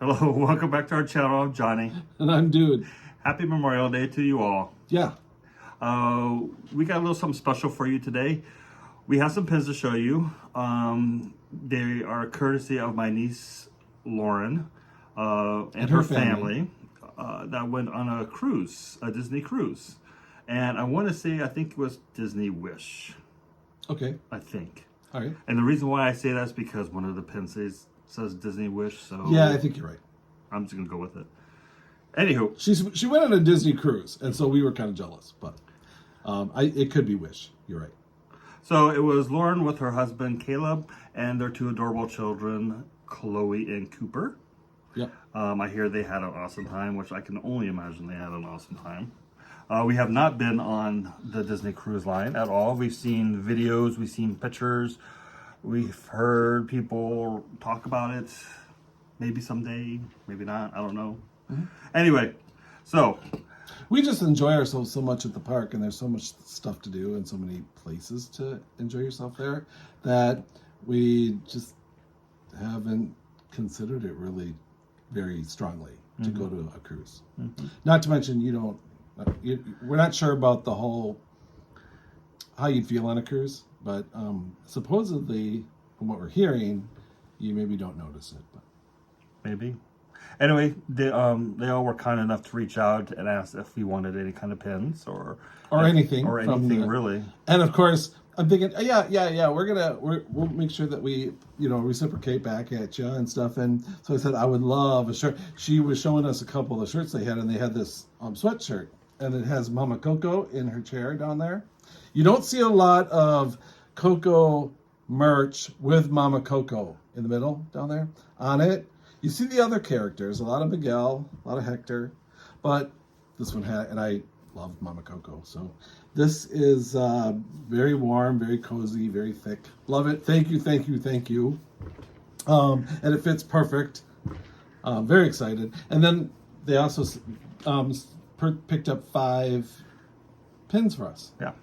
Hello, welcome back to our channel. I'm Johnny. And I'm Dude. Happy Memorial Day to you all. Yeah. We got a little something special for you today. We have some pins to show you. They are courtesy of my niece, Lauren, and her family that went on a cruise, a Disney cruise. And I want to say, I think it was Disney Wish. Okay. I think. All right. And the reason why I say that is because one of the pins says Disney Wish. So yeah, I think you're right. I'm just going to go with it. Anywho. She went on a Disney cruise, and so we were kind of jealous. But it could be Wish. You're right. So it was Lauren with her husband, Caleb, and their two adorable children, Chloe and Cooper. Yep. I hear they had an awesome time, which I can only imagine they had an awesome time. We have not been on the Disney Cruise Line at all. We've seen videos, we've seen pictures, we've heard people talk about it. Maybe someday, maybe not, I don't know. Mm-hmm. Anyway, so. We just enjoy ourselves so much at the park, and there's so much stuff to do and so many places to enjoy yourself there that we just haven't considered it really very strongly to go to a cruise. Mm-hmm. Not to mention, we're not sure about the whole how you'd feel on a cruise, but supposedly, from what we're hearing, you maybe don't notice it. But. Maybe. Anyway, they all were kind enough to reach out and ask if we wanted any kind of pins or anything really. And of course, I'm thinking, yeah, we'll make sure that we reciprocate back at you and stuff. And so I said I would love a shirt. She was showing us a couple of the shirts they had, and they had this sweatshirt, and it has Mama Coco in her chair down there. You don't see a lot of Coco merch with Mama Coco in the middle down there on it. You see the other characters, a lot of Miguel, a lot of Hector, but this one had, and I love Mama Coco. So this is very warm, very cozy, very thick. Love it. Thank you. And it fits perfect. Very excited. And then they also picked up 5 pins for us. Yeah.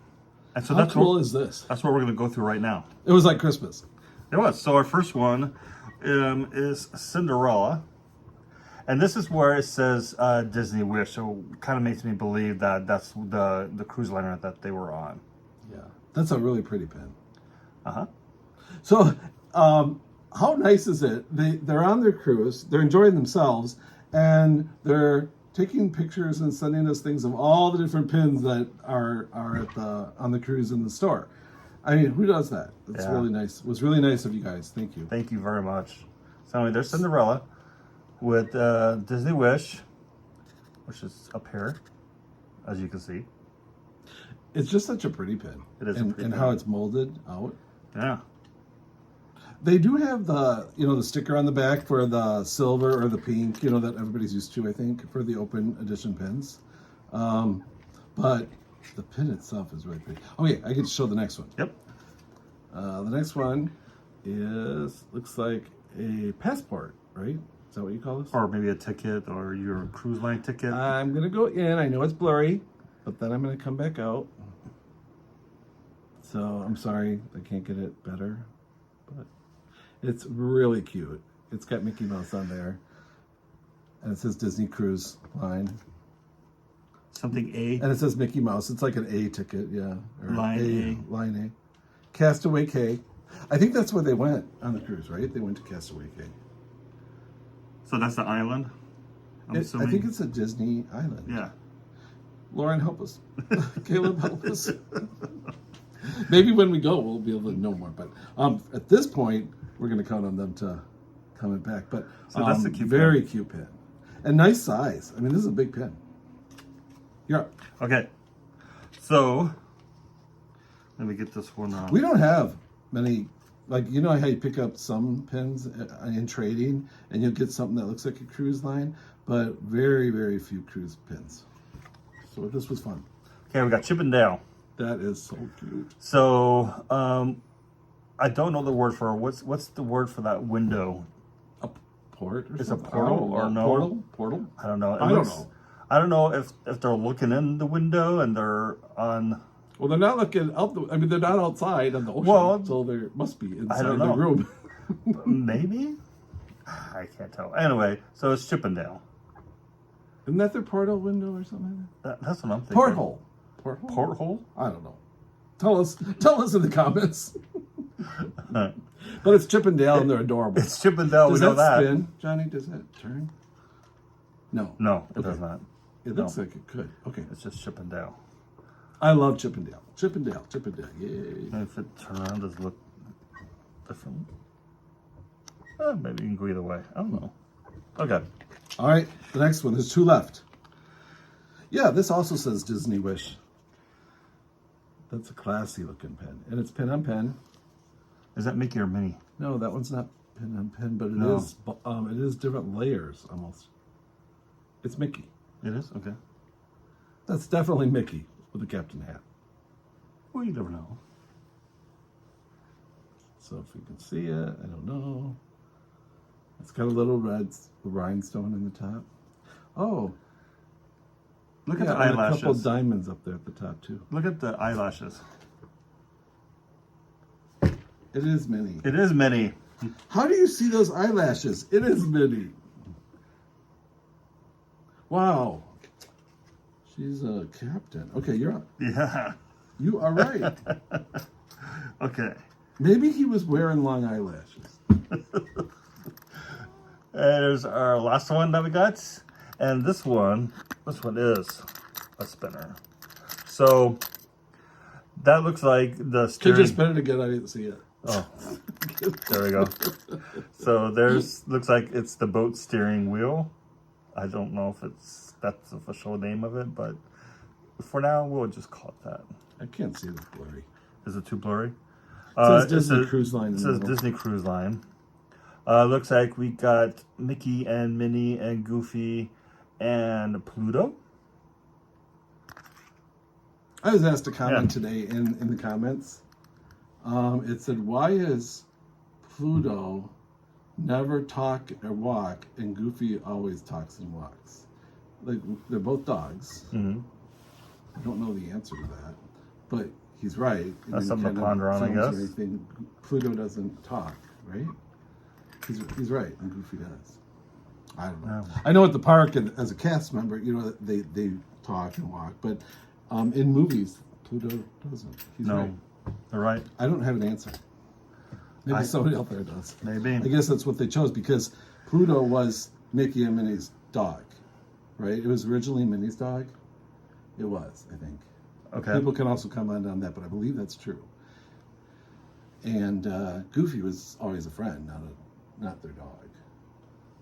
And so how cool is this? That's what we're going to go through right now. It was like Christmas. It was. So our first one is Cinderella, and this is where it says Disney Wish, so kind of makes me believe that that's the cruise liner that they were on. Yeah, that's a really pretty pin. So how nice is it? They're on their cruise, they're enjoying themselves, and they're taking pictures and sending us things of all the different pins that are on the cruise in the store. I mean, who does that? It's really nice. It was really nice of you guys. Thank you. Thank you very much. So anyway, there's Cinderella with Disney Wish, which is up here, as you can see. It's just such a pretty pin. It is and how it's molded out. Yeah. They do have the sticker on the back for the silver or the pink, that everybody's used to, I think, for the open edition pins. But the pin itself is really pretty. Okay, I can show the next one. Yep. The next one looks like a passport, right? Is that what you call this? Or maybe a ticket, or your cruise line ticket. I'm going to go in. I know it's blurry, but then I'm going to come back out. So I'm sorry I can't get it better, but it's really cute. It's got Mickey Mouse on there, and it says Disney Cruise Line. Something A. And it says Mickey Mouse. It's like an A ticket, yeah. Or Line A. Line A. Castaway Cay. I think that's where they went on the cruise, right? They went to Castaway Cay. So that's the island? I think it's a Disney island. Yeah. Lauren, help us. Caleb, help us. Maybe when we go, we'll be able to know more. But at this point, we're going to count on them to coming back. But so that's a cute very pin. Cute pin. And nice size. I mean, this is a big pin. You're up. Okay. So, let me get this one off. We don't have many, like, you know how you pick up some pins in trading and you'll get something that looks like a cruise line, but very, very few cruise pins. So this was fun. Okay, we got Chip and Dale. That is so cute. So, I don't know the word for what's the word for that window? A port? Or it's something? a portal or no? Portal? I don't know. I don't know. I don't know if they're looking in the window and they're on. Well, they're not looking out. They're not outside on the ocean. Well, so they must be inside the the room. Maybe. I can't tell. Anyway, so it's Chippendale. Isn't that their portal window or something like That's what I'm that? thinking. Porthole. Porthole? I don't know. Tell us in the comments. But it's Chippendale and they're adorable. It's Chippendale. Does We know that that. spin, Johnny? Does that turn? No. No, it does not. It looks like it could. Okay. It's just Chippendale. I love Chippendale. Chippendale. Yay. And if it turns around, does it look different? Maybe you can go either way. I don't know. Okay. All right. The next one. There's 2 left. Yeah, this also says Disney Wish. That's a classy looking pen. And it's pen on pen. Is that Mickey or Minnie? No, that one's not pen on pen, but it is different layers almost. It's Mickey. It is? Okay. That's definitely Mickey with the captain hat. Well, you never know. So if you can see it, I don't know. It's got a little red rhinestone in the top. Oh. Look at the and eyelashes. a couple diamonds up there at the top too. Look at the eyelashes. It is Minnie. It is Minnie. How do you see those eyelashes? It is Minnie. Wow. She's a captain. Okay, you're up. Yeah. You are right. Okay. Maybe he was wearing long eyelashes. There's our last one that we got. And this one is a spinner. So that looks like the Could steering. you spin it again? I didn't see it. Oh, there we go. So looks like it's the boat steering wheel. I don't know if that's the official name of it, but for now we'll just call it that. I can't see the blurry. Is it too blurry? It says Disney Cruise Line. It says Disney Cruise Line. Looks like we got Mickey and Minnie and Goofy and Pluto. I was asked a comment today in the comments. It said, why is Pluto never talk or walk and Goofy always talks and walks? Like, they're both dogs. Mm-hmm. I don't know the answer to that, but he's right. That's something to ponder on, I guess. Pluto doesn't talk, right? He's right, and Goofy does. I don't know. Yeah. I know at the park, and as a cast member, they talk and walk, but in movies, Pluto doesn't. He's right. They're right. I don't have an answer. Maybe somebody out there does. Maybe. I guess that's what they chose because Pluto was Mickey and Minnie's dog, right? It was originally Minnie's dog. It was, I think. Okay. People can also comment on that, but I believe that's true. And Goofy was always a friend, not their dog.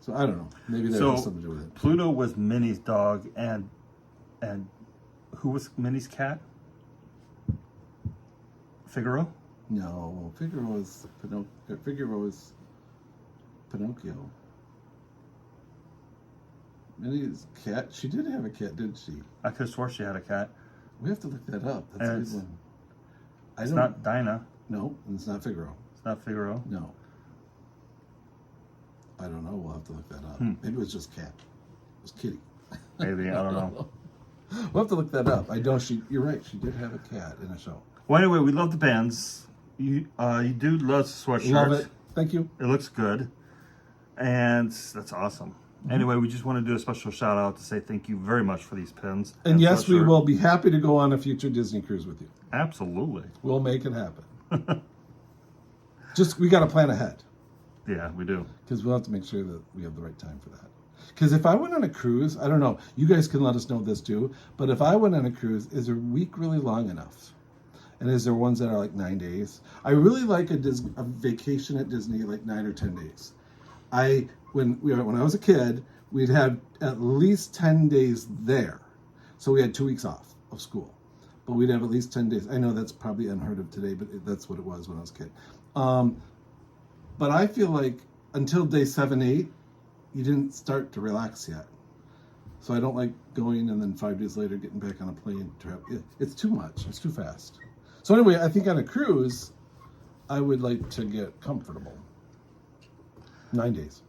So I don't know. Maybe that has something to do with it. Pluto was Minnie's dog, and who was Minnie's cat? Figaro? No, Figaro is Pinocchio. Minnie's cat. She did have a cat, didn't she? I could have swore she had a cat. We have to look that up. That's a good one. It's not Dinah. No, and it's not Figaro. It's not Figaro. No. I don't know. We'll have to look that up. Maybe it was just cat. It was Kitty. Maybe, I don't know. We'll have to look that up. I know you're right. She did have a cat in a show. Well, anyway, we love the pens. You dude loves sweatshirt. Love it. Thank you. It looks good. And that's awesome. Anyway, we just want to do a special shout out to say thank you very much for these pins. And yes, we will be happy to go on a future Disney cruise with you. Absolutely. We'll make it happen. We got to plan ahead. Yeah, we do. Because we'll have to make sure that we have the right time for that. Because if I went on a cruise, I don't know, you guys can let us know this too, but if I went on a cruise, is a week really long enough? And is there ones that are like 9 days? I really like a vacation at Disney, like 9 or 10 days. When I was a kid, we'd have at least 10 days there. So we had 2 weeks off of school. But we'd have at least 10 days. I know that's probably unheard of today, but that's what it was when I was a kid. But I feel like until day 7, 8, you didn't start to relax yet. So I don't like going and then 5 days later getting back on a plane trip. It's too much. It's too fast. So anyway, I think on a cruise, I would like to get comfortable. 9 days.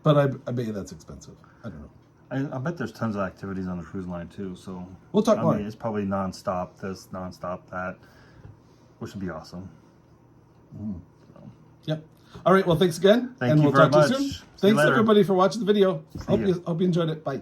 But I bet you that's expensive. I don't know. I bet there's tons of activities on the cruise line too. So we'll talk more. It's probably nonstop this, nonstop that, which would be awesome. Yep. All right. Well, thanks again. Thank you we'll very talk to much. you soon. See you Thanks later. everybody for watching the video. you. Hope you enjoyed it. Bye.